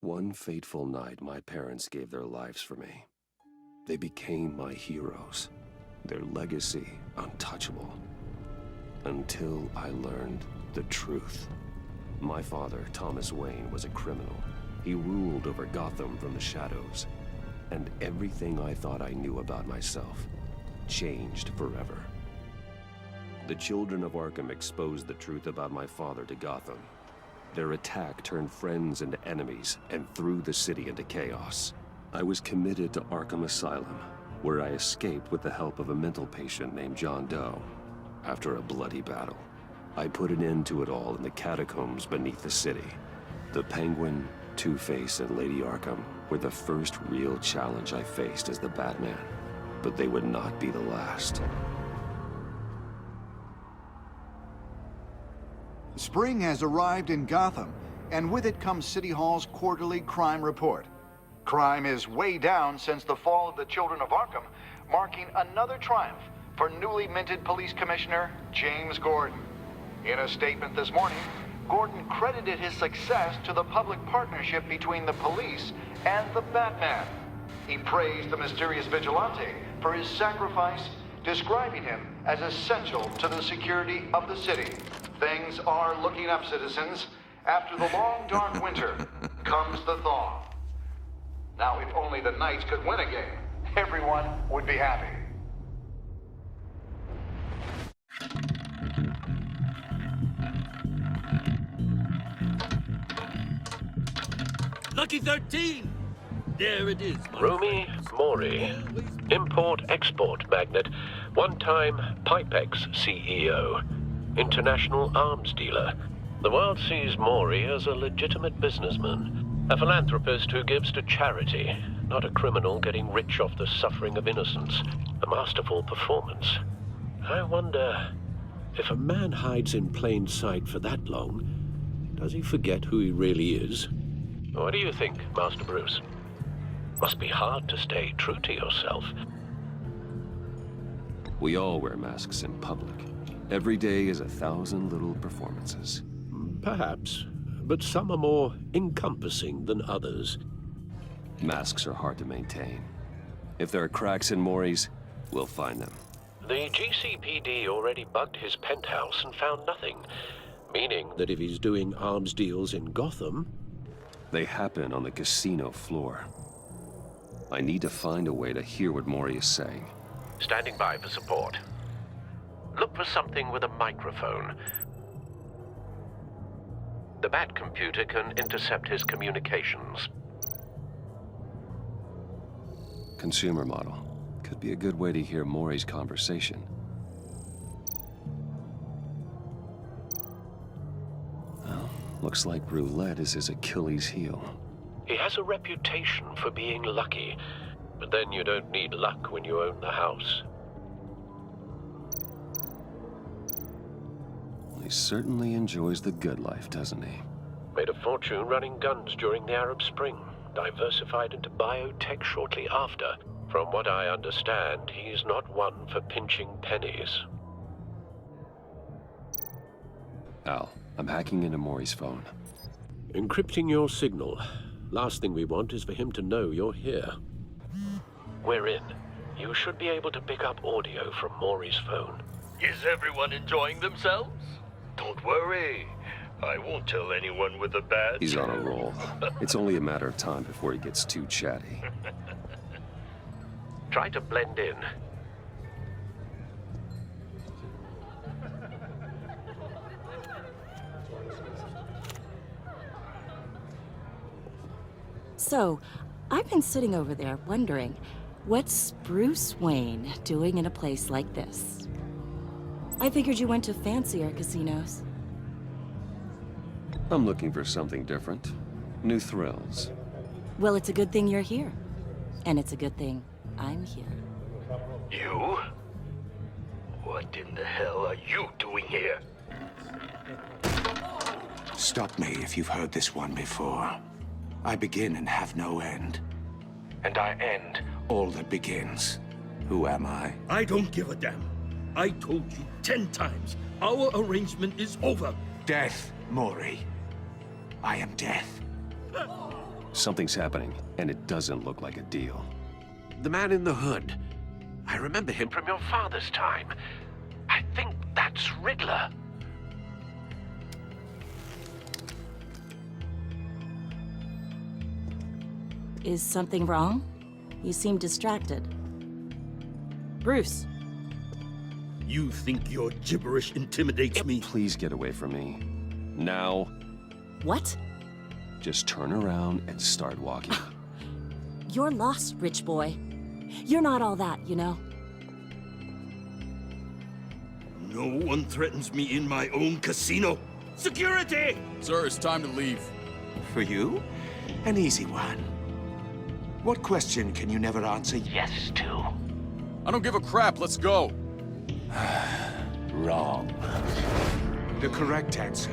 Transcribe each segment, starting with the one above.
One fateful night, my parents gave their lives for me. They became my heroes, their legacy untouchable. Until I learned the truth. My father, Thomas Wayne, was a criminal. He ruled over Gotham from the shadows. And everything I thought I knew about myself changed forever. The children of Arkham exposed the truth about my father to Gotham. Their attack turned friends into enemies and threw the city into chaos. I was committed to Arkham Asylum, where I escaped with the help of a mental patient named John Doe. After a bloody battle, I put an end to it all in the catacombs beneath the city. The Penguin, Two-Face, and Lady Arkham were the first real challenge I faced as the Batman, but they would not be the last. Spring has arrived in Gotham, and with it comes City Hall's quarterly crime report. Crime is way down since the fall of the Children of Arkham, marking another triumph for newly minted Police Commissioner James Gordon. In a statement this morning, Gordon credited his success to the public partnership between the police and the Batman. He praised the mysterious vigilante for his sacrifice, describing him as essential to the security of the city. Things are looking up, citizens. After the long, dark winter comes the thaw. Now, if only the Knights could win a game, everyone would be happy. Lucky 13! There it is, my Rumi friends. Mori, import-export magnate, one-time Pipex CEO, international arms dealer. The world sees Mori as a legitimate businessman, a philanthropist who gives to charity, not a criminal getting rich off the suffering of innocence. A masterful performance. I wonder, if a man hides in plain sight for that long, does he forget who he really is? What do you think, Master Bruce? Must be hard to stay true to yourself. We all wear masks in public. Every day is 1,000 little performances. Perhaps, but some are more encompassing than others. Masks are hard to maintain. If there are cracks in Mori's, we'll find them. The GCPD already bugged his penthouse and found nothing, meaning that if he's doing arms deals in Gotham... They happen on the casino floor. I need to find a way to hear what Mori is saying. Standing by for support. Look for something with a microphone. The Bat computer can intercept his communications. Consumer model. Could be a good way to hear Mori's conversation. Well, looks like roulette is his Achilles heel. He has a reputation for being lucky, but then you don't need luck when you own the house. He certainly enjoys the good life, doesn't he? Made a fortune running guns during the Arab Spring. Diversified into biotech shortly after. From what I understand, he's not one for pinching pennies. Al, I'm hacking into Mori's phone. Encrypting your signal. Last thing we want is for him to know you're here. We're in. You should be able to pick up audio from Mori's phone. Is everyone enjoying themselves? Don't worry. I won't tell anyone with a bat. He's on a roll. It's only a matter of time before he gets too chatty. Try to blend in. So, I've been sitting over there wondering, What's Bruce Wayne doing in a place like this? I figured you went to fancier casinos. I'm looking for something different. New thrills. Well, it's a good thing you're here. And it's a good thing I'm here. You? What in the hell are you doing here? Stop me if you've heard this one before. I begin and have no end. And I end all that begins. Who am I? I don't give a damn. I told you 10 times. Our arrangement is over. Death, Mori. I am death. Something's happening, and it doesn't look like a deal. The man in the hood. I remember him from your father's time. I think that's Riddler. Is something wrong? You seem distracted. Bruce. You think your gibberish intimidates me? Please get away from me. Now. What? Just turn around and start walking. You're lost, rich boy. You're not all that, you know. No one threatens me in my own casino. Security! Sir, it's time to leave. For you? An easy one. What question can you never answer yes to? I don't give a crap, let's go. Wrong. The correct answer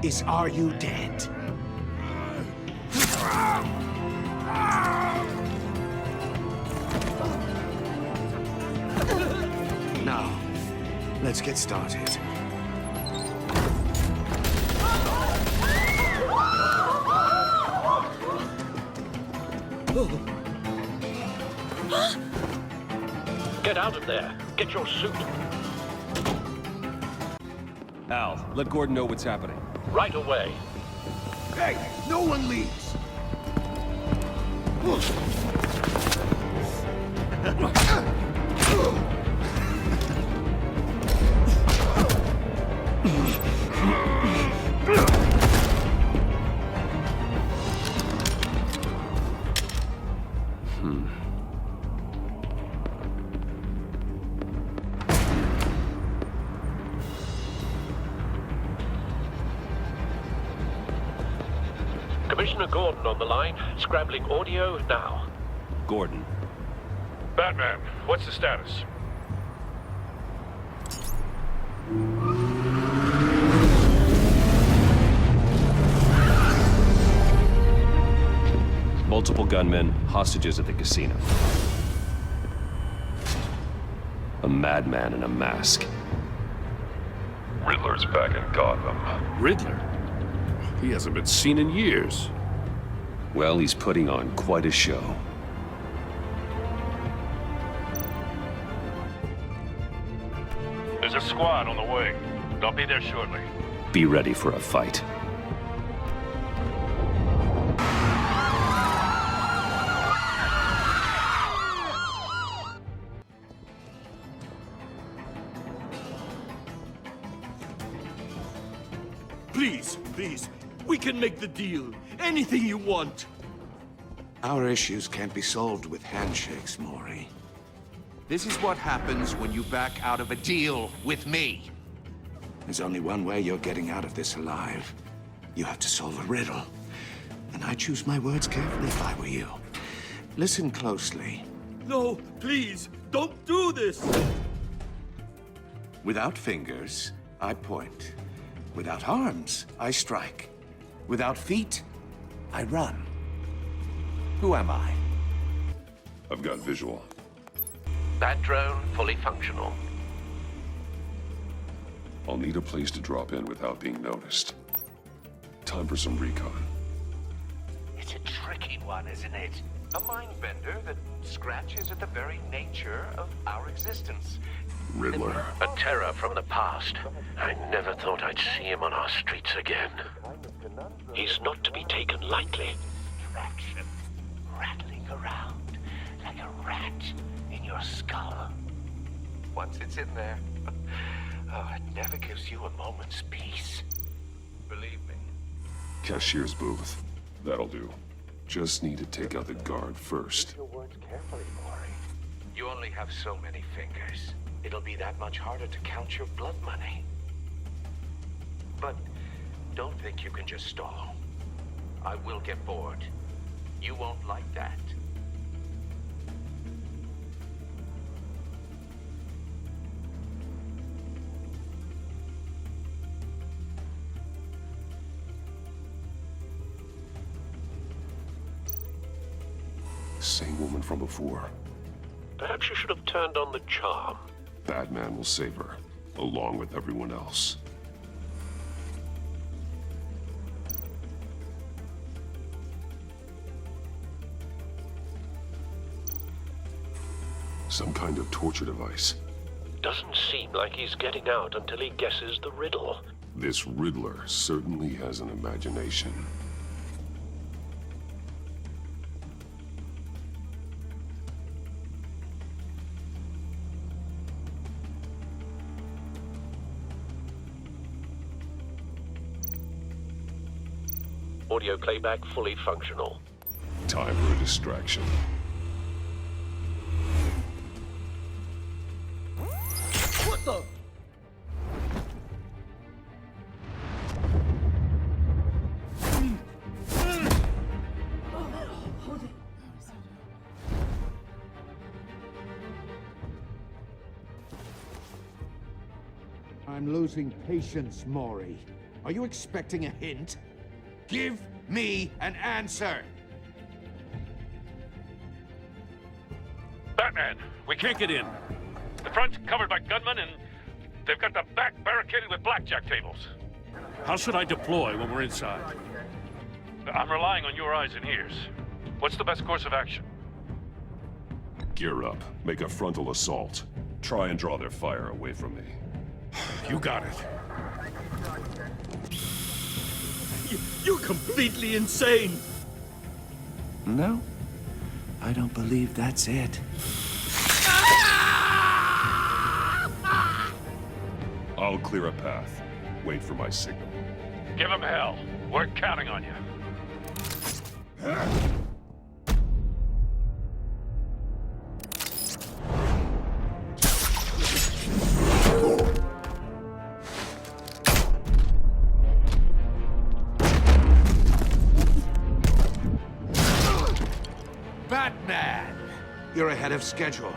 is, are you dead? Now, let's get started. Get out of there. Get your suit. Al, let Gordon know what's happening. Right away. Hey, no one leaves! Commissioner Gordon on the line. Scrambling audio now. Gordon. Batman, what's the status? Multiple gunmen, hostages at the casino. A madman in a mask. Riddler's back in Gotham. Riddler? He hasn't been seen in years. Well, he's putting on quite a show. There's a squad on the way. They'll be there shortly. Be ready for a fight. Please, please. We can make the deal. Anything you want. Our issues can't be solved with handshakes, Maury. This is what happens when you back out of a deal with me. There's only one way you're getting out of this alive. You have to solve a riddle. And I choose my words carefully if I were you. Listen closely. No, please, don't do this. Without fingers, I point. Without arms, I strike. Without feet, I run. Who am I? I've got visual. That drone fully functional. I'll need a place to drop in without being noticed. Time for some recon. It's a tricky one, isn't it? A mind bender that scratches at the very nature of our existence. Riddler. A terror from the past. I never thought I'd see him on our streets again. He's not to be taken lightly. Distraction. Rattling around like a rat in your skull. Once it's in there, oh, it never gives you a moment's peace. Believe me. Cashier's booth. That'll do. Just need to take out the guard first. Your words carefully, Maury. You only have so many fingers. It'll be that much harder to count your blood money. But don't think you can just stall. I will get bored. You won't like that. Same woman from before. Perhaps you should have turned on the charm. Batman will save her, along with everyone else. Some kind of torture device. Doesn't seem like he's getting out until he guesses the riddle. This Riddler certainly has an imagination. Audio playback fully functional. Time for a distraction. What the? I'm losing patience, Maury. Are you expecting a hint? Give me an answer! Batman, we can't get in. The front's covered by gunmen, and they've got the back barricaded with blackjack tables. How should I deploy when we're inside? I'm relying on your eyes and ears. What's the best course of action? Gear up. Make a frontal assault. Try and draw their fire away from me. You got it. You're completely insane! No, I don't believe that's it. I'll clear a path. Wait for my signal. Give him hell. We're counting on you. Batman! You're ahead of schedule.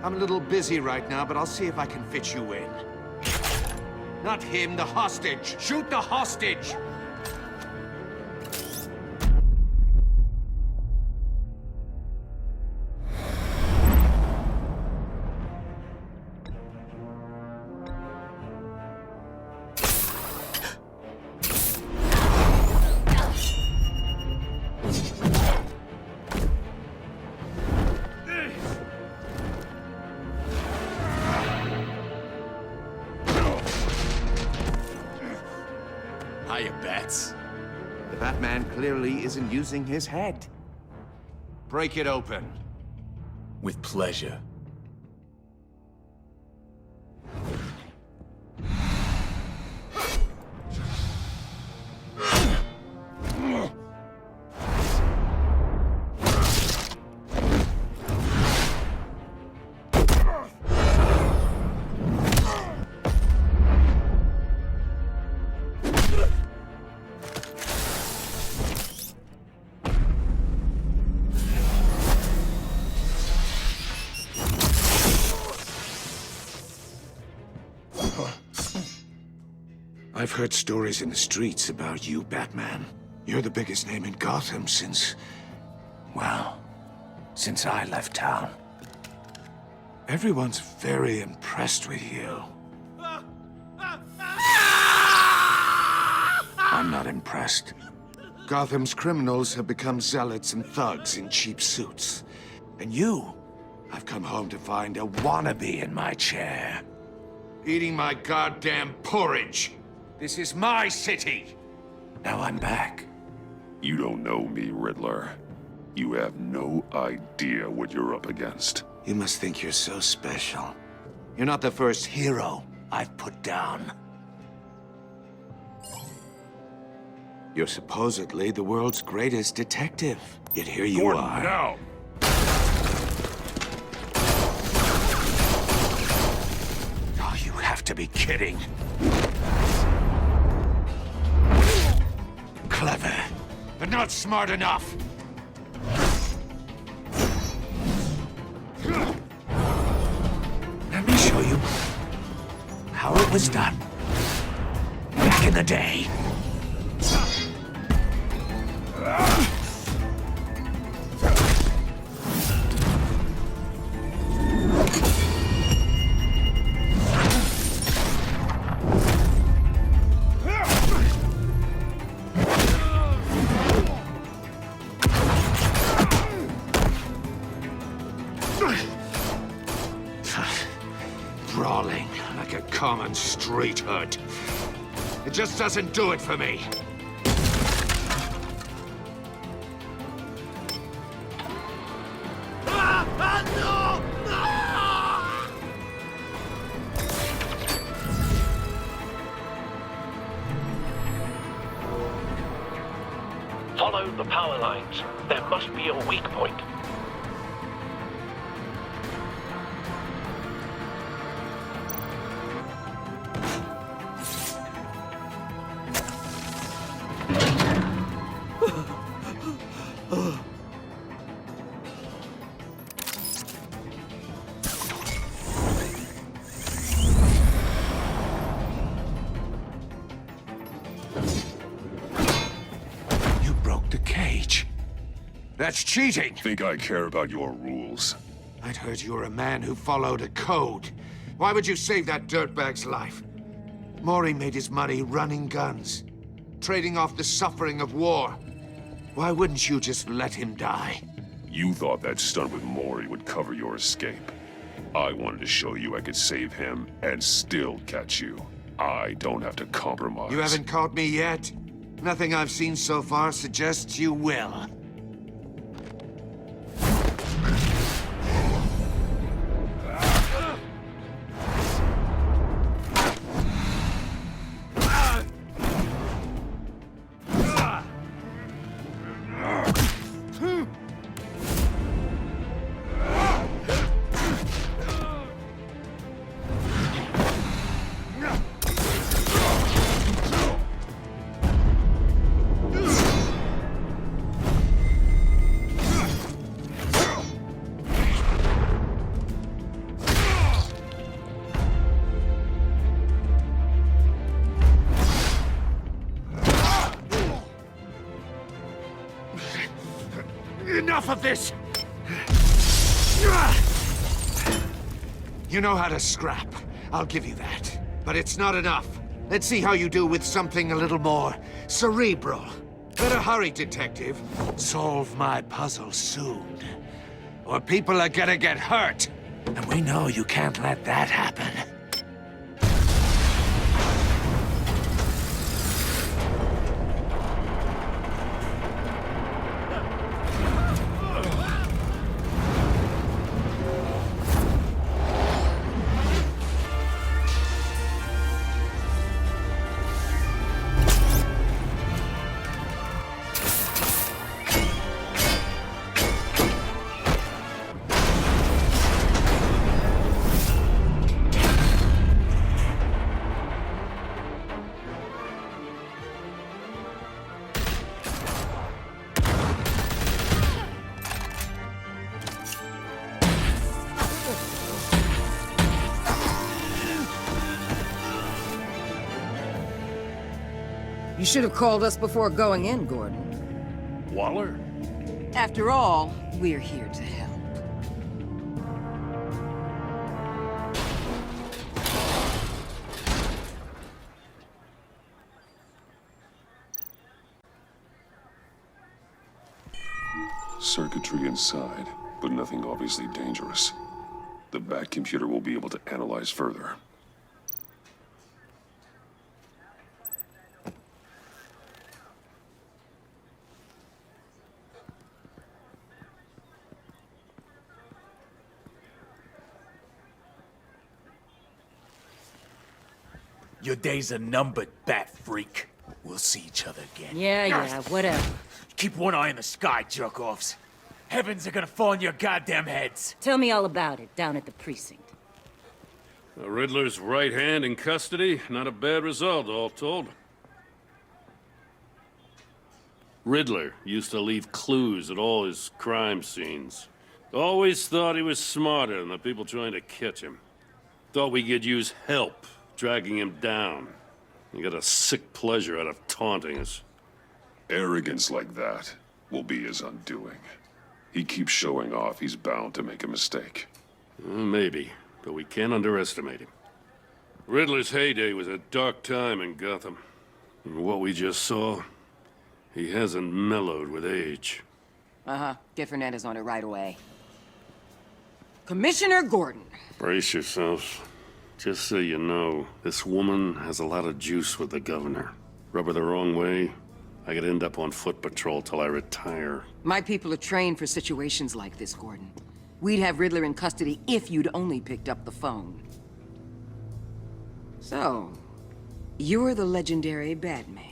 I'm a little busy right now, but I'll see if I can fit you in. Not him, the hostage! Shoot the hostage! Hiya, Bats. The Batman clearly isn't using his head. Break it open. With pleasure. I've heard stories in the streets about you, Batman. You're the biggest name in Gotham since... well, since I left town. Everyone's very impressed with you. I'm not impressed. Gotham's criminals have become zealots and thugs in cheap suits. And you, I've come home to find a wannabe in my chair. Eating my goddamn porridge. This is my city. Now I'm back. You don't know me, Riddler. You have no idea what you're up against. You must think you're so special. You're not the first hero I've put down. You're supposedly the world's greatest detective. Yet here you Gordon, are. now! have to be kidding. Clever, but not smart enough. Let me show you how it was done back in the day. Brawling like a common street hood. It just doesn't do it for me. Follow the power lines. There must be a weak point. You broke the cage. That's cheating. Think I care about your rules? I'd heard you were a man who followed a code. Why would you save that dirtbag's life? Maury made his money running guns, trading off the suffering of war. Why wouldn't you just let him die? You thought that stunt with Maury would cover your escape. I wanted to show you I could save him and still catch you. I don't have to compromise. You haven't caught me yet? Nothing I've seen so far suggests you will. Enough of this! You know how to scrap. I'll give you that. But it's not enough. Let's see how you do with something a little more cerebral. Better hurry, detective. Solve my puzzle soon. Or people are gonna get hurt. And we know you can't let that happen. You should have called us before going in, Gordon. Waller? After all, we're here to help. Circuitry inside, but nothing obviously dangerous. The back computer will be able to analyze further. Your days are numbered, bat freak. We'll see each other again. Yeah, whatever. Keep one eye in the sky, jerk-offs. Heavens are gonna fall on your goddamn heads. Tell me all about it down at the precinct. Riddler's right hand in custody, not a bad result, all told. Riddler used to leave clues at all his crime scenes. Always thought he was smarter than the people trying to catch him. Thought we could use help dragging him down. He got a sick pleasure out of taunting us. Arrogance like that will be his undoing. He keeps showing off, he's bound to make a mistake. Maybe, but we can't underestimate him. Riddler's heyday was a dark time in Gotham. And what we just saw, he hasn't mellowed with age. Uh-huh. Get Fernandez on it right away. Commissioner Gordon. Brace yourselves. Just so you know, this woman has a lot of juice with the governor. Rub her the wrong way, I could end up on foot patrol till I retire. My people are trained for situations like this, Gordon. We'd have Riddler in custody if you'd only picked up the phone. So, you're the legendary Batman.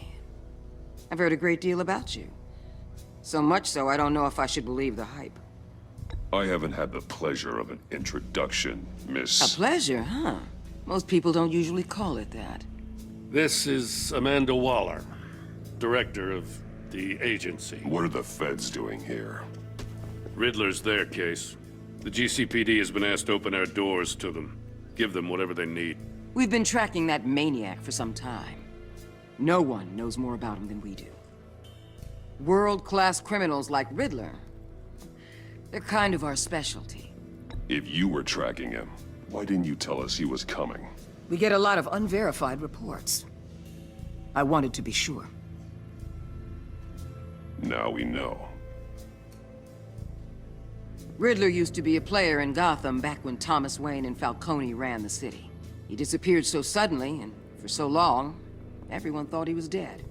I've heard a great deal about you. So much so, I don't know if I should believe the hype. I haven't had the pleasure of an introduction, Miss... A pleasure, huh? Most people don't usually call it that. This is Amanda Waller, director of the agency. What are the feds doing here? Riddler's their case. The GCPD has been asked to open our doors to them. Give them whatever they need. We've been tracking that maniac for some time. No one knows more about him than we do. World-class criminals like Riddler. They're kind of our specialty. If you were tracking him, why didn't you tell us he was coming? We get a lot of unverified reports. I wanted to be sure. Now we know. Riddler used to be a player in Gotham back when Thomas Wayne and Falcone ran the city. He disappeared so suddenly and for so long, everyone thought he was dead.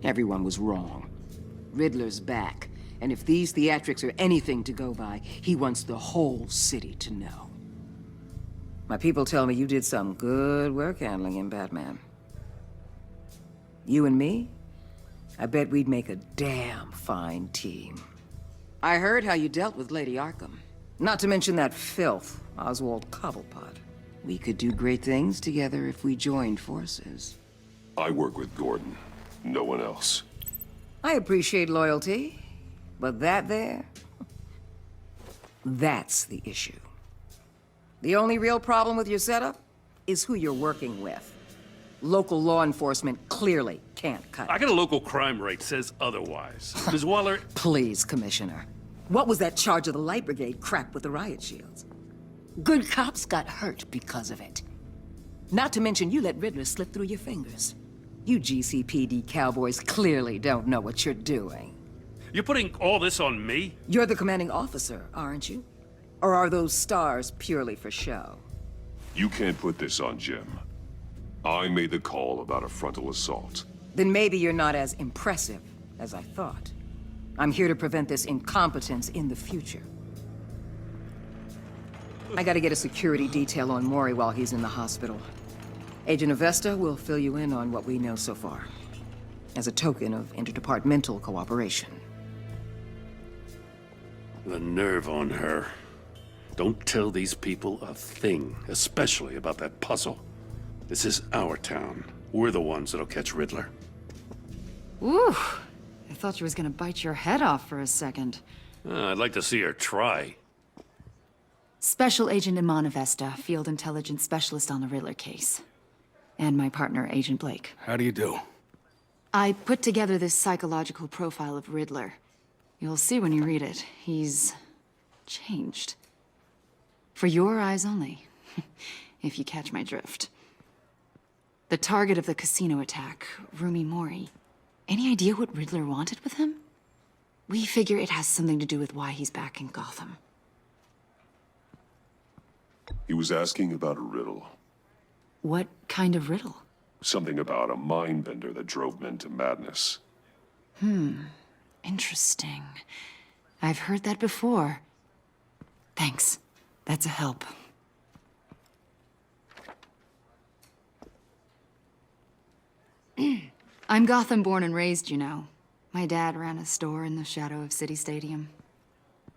Everyone was wrong. Riddler's back, and if these theatrics are anything to go by, he wants the whole city to know. My people tell me you did some good work handling him, Batman. You and me? I bet we'd make a damn fine team. I heard how you dealt with Lady Arkham. Not to mention that filth, Oswald Cobblepot. We could do great things together if we joined forces. I work with Gordon. No one else. I appreciate loyalty, but that there... that's the issue. The only real problem with your setup is who you're working with. Local law enforcement clearly can't cut it. I got a local crime rate says otherwise. Ms. Waller... Please, Commissioner. What was that charge of the Light Brigade crap with the riot shields? Good cops got hurt because of it. Not to mention you let Riddler slip through your fingers. You GCPD cowboys clearly don't know what you're doing. You're putting all this on me? You're the commanding officer, aren't you? Or are those stars purely for show? You can't put this on Jim. I made the call about a frontal assault. Then maybe you're not as impressive as I thought. I'm here to prevent this incompetence in the future. I gotta get a security detail on Mori while he's in the hospital. Agent Avesta will fill you in on what we know so far, as a token of interdepartmental cooperation. The nerve on her. Don't tell these people a thing, especially about that puzzle. This is our town. We're the ones that'll catch Riddler. Ooh, I thought you was gonna bite your head off for a second. I'd like to see her try. Special Agent Iman Avesta, Field Intelligence Specialist on the Riddler case. And my partner, Agent Blake. How do you do? I put together this psychological profile of Riddler. You'll see when you read it. He's... changed. For your eyes only, if you catch my drift. The target of the casino attack, Rumi Mori. Any idea what Riddler wanted with him? We figure it has something to do with why he's back in Gotham. He was asking about a riddle. What kind of riddle? Something about a mind-bender that drove men to madness. Interesting. I've heard that before. Thanks. That's a help. I'm Gotham born and raised, you know. My dad ran a store in the shadow of City Stadium.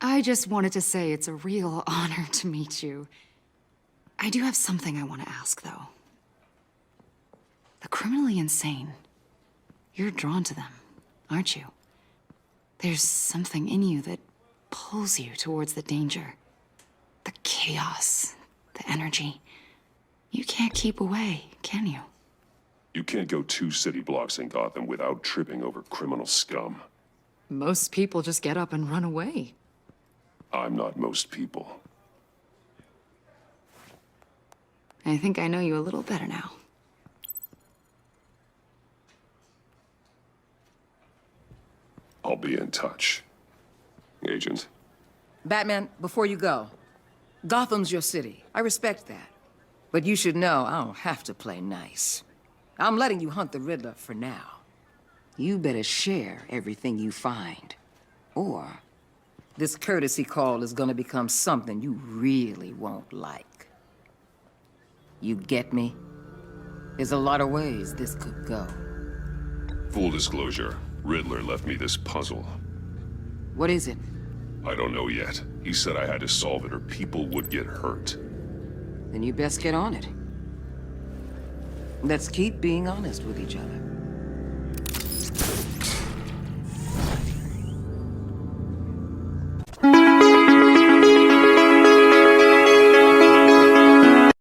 I just wanted to say it's a real honor to meet you. I do have something I want to ask, though. The criminally insane. You're drawn to them, aren't you? There's something in you that pulls you towards the danger. The chaos, the energy. You can't keep away, can you? You can't go 2 city blocks in Gotham without tripping over criminal scum. Most people just get up and run away. I'm not most people. I think I know you a little better now. I'll be in touch. Agent. Batman, before you go, Gotham's your city. I respect that. But you should know I don't have to play nice. I'm letting you hunt the Riddler for now. You better share everything you find. Or this courtesy call is gonna become something you really won't like. You get me? There's a lot of ways this could go. Full disclosure, Riddler left me this puzzle. What is it? I don't know yet. He said I had to solve it or people would get hurt. Then you best get on it. Let's keep being honest with each other.